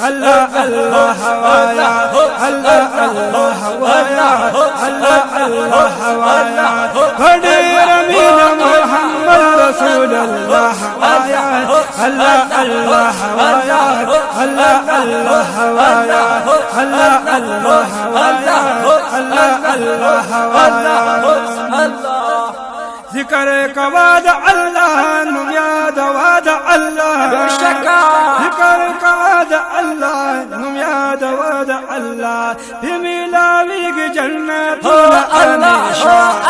अल्लाह अल्लाह हवाया, अल्लाह अल्लाह हवाया, अल्लाह अल्लाह हवाया, बड़े रमीना मोहम्मद रसूल अल्लाह हवाया, अल्लाह अल्लाह हवाया, अल्लाह अल्लाह हवाया, अल्लाह अल्लाह हवाया, अल्लाह अल्लाह हवाया। जिक्र का वादा अल्लाह नु याद वादा अल्लाह, जिक्र का वादा अल्लाह नु याद वादा अल्लाह, मिलावीग जन्नत अल्लाह अल्लाह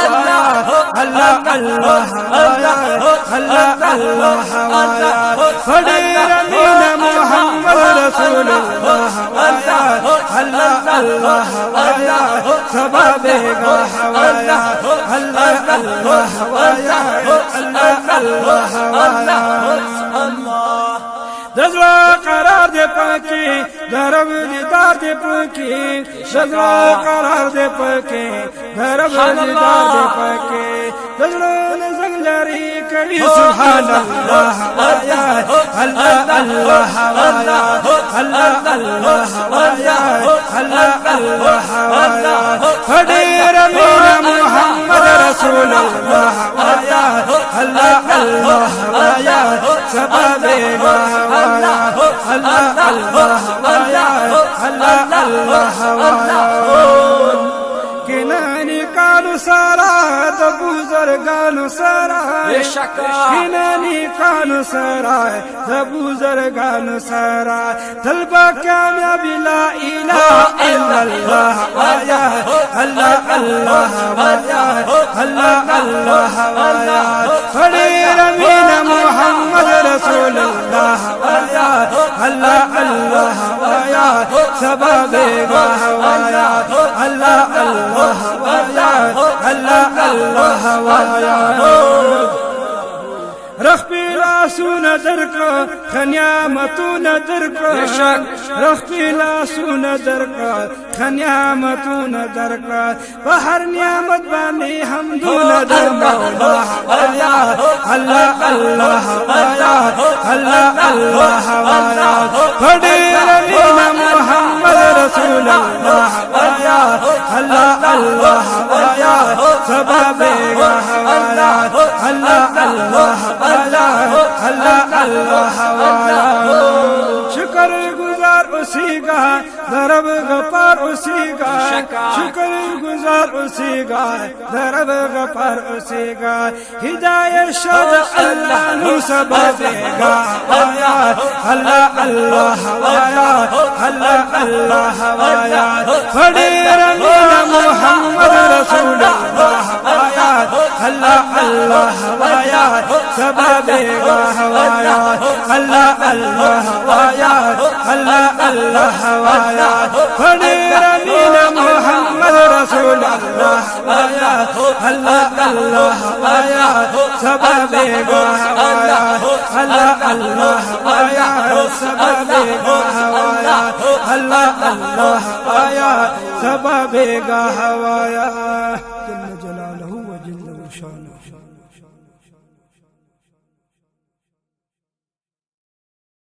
अल्लाह अल्लाह अल्लाह अल्लाह हवाया, बड़े रमीना मोहम्मद रसूल अल्लाह हवाया, अल्लाह अल्लाह हवाया, सबाबेगा हवाया, अल्लाह अल्लाह हवाया, अल्लाह अल्लाह हवाया। जज्बा करार दे पके धर्म दीदार दे पके, जज्बा करार दे पके धर्म दीदार दे पके, जज्बा जंगलरी करी सुभान अल्लाह हवाया, अल्लाह अल्लाह हवाया, अल्लाह अल्लाह हवाया, अल्लाह अल्लाह हवाया, बड़े रमीना मोहम्मद रसूल अल्लाह हवाया, अल्लाह अल्लाह हवाया, सबाबेगा हवाया, अल्लाह अल्लाह हवाया, अल्लाह अल्लाह हवाया। किनानी कानु सारा तबू जरगानु सारा, किनानी कानु सारा तबू जरगानु सारा, तलबा कामयाबी ला इलाहा इल्लल्लाह हवाया, अल्लाह अल्लाह हवाया, अल्लाह अल्लाह हवाया, बड़े रमीना मोहम्मद रसूल अल्लाह हवाया, अल्लाह अल्लाह हवाया, सबाबेगा हवाया, अल्लाह अल्लाह हवाया, अल्लाह अल्लाह हवाया। रखपिला सुना दरका खनियामतुना दरका, रखपिला सुना दरका खनियामतुना दरका, बहर नियामत बानी हमदुना दरका, अल्लाह अल्लाह अल्लाह हवाया, अल्लाह अल्लाह हवाया, बड़े रमीना मोहम्मद रसूल अल्लाह हवाया, अल्लाह अल्लाह हवाया, सबाबेगा हवाया, अल्लाह अल्लाह अल्लाह अल्लाह हवाया। शुक्र गुजार उसी का, दरब गफार उसी का, शुक्र गुजार उसी का, दरब गफार उसी का, हिदायत शद अल्लाह नु सबबेगा हवाया, अल्लाह अल्लाह हवाया, अल्लाह अल्लाह हवाया, बड़े रमीना मोहम्मद रसूल अल्लाह हवाया, अल्लाह अल्लाह हवाया, सबाबेगा हवाया, अल्लाह अल्लाह हवाया, अल्लाह अल्लाह हवाया, बड़े रमीना मोहम्मद रसूल अल्लाह हवाया, अल्लाह अल्लाह हवाया, सबाबेगा हवाया, अल्लाह अल्लाह हवाया, सबाबेगा हवाया, अल्लाह अल्लाह हवाया, सबाबेगा हवाया।